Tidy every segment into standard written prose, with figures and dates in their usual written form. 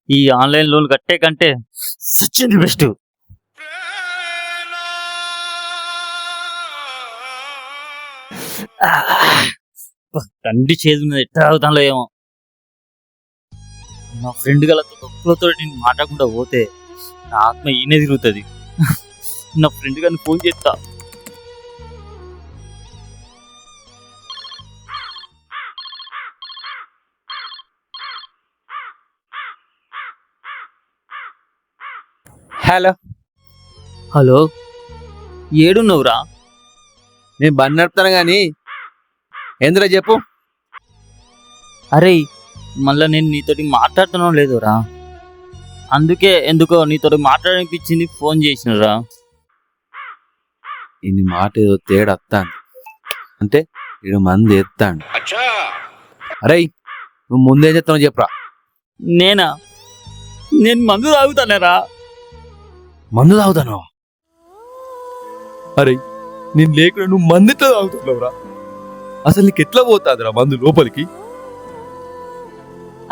ఈ online loan కట్టే కంటే సచ్చింది బెస్ట్. తండ్రి చేతున్నది ఎట్లా అవుతాలో ఏమో. నా ఫ్రెండ్ గలతో ఒక్కలతో నేను మాట్లాడకుండా పోతే నా ఆత్మ ఈయనే తిరుగుతుంది. నా ఫ్రెండ్ గారిని ఫోన్ చేస్తా. హలో హలో, ఏడున్నావురా? నేను బండి నడుపుతాను కానీ ఏంద్రా చెప్పు. అరే మళ్ళా నేను నీతోటి మాట్లాడుతున్నావు లేదురా, అందుకే ఎందుకో నీతోటి మాట్లాడనిపించింది, ఫోన్ చేసినరా. ఇన్ని మాట ఏదో తేడా వస్తాను అంటే ఇడు మంది ఎత్తాడు. అరే నువ్వు ముందేం చెప్తావు చెప్పరా. నేను మందు తాగుతానేరా. మందు తాగుతాను? అరే నేను లేకుండా నువ్వు మందిట్లో తాగుతున్నావురా. అసలు నీకు ఎట్లా పోతాదిరా మందు లోపలికి?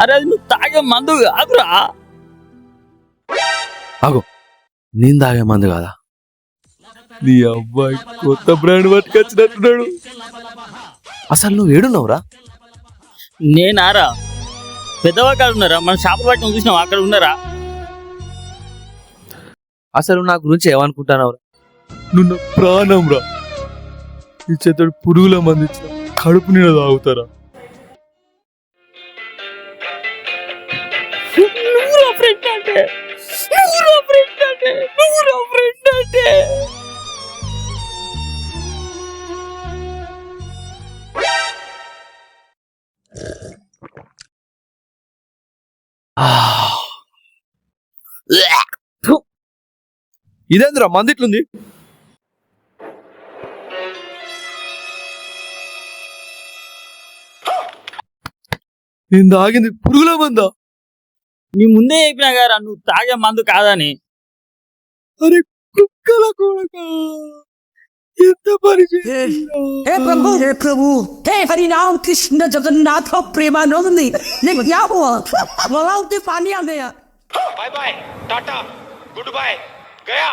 అరే అది నువ్వు తాగే మందు కాదురా. ఆగో, నేను తాగే మందు కాదా? నీ అబ్బాయి కొత్త బ్రాండ్ పట్టుకొచ్చినట్టున్నాడు. అసలు నువ్వు ఏడున్నావురా? నేనారా? పెద్దవా కాదు ఉన్నారా? మన షాపు పట్టిన చూసినావు, అక్కడ ఉన్నారా? అసలు నా గురించి ఏమనుకుంటున్నావురా? నువ్వు నా ప్రాణం రా. ఈ చేతుడు పురుగుల మంది ఇచ్చిన కడుపు నిండా తాగుతారా? ఇదేంద్రా మందిట్లుంది? నేను తాగింది పురుగుల మందా? నీ ముందే చెప్పినా గారా నువ్వు తాగే మందు కాదని. అరే కుక్కల కొడక, ఎంత పరిచయం. हे प्रभु हे हरिनाम कृष्ण जगन्नाथ प्रेमानंद ने क्या हुआ? गलाव से पानी आ गया. Bye bye tata goodbye गया.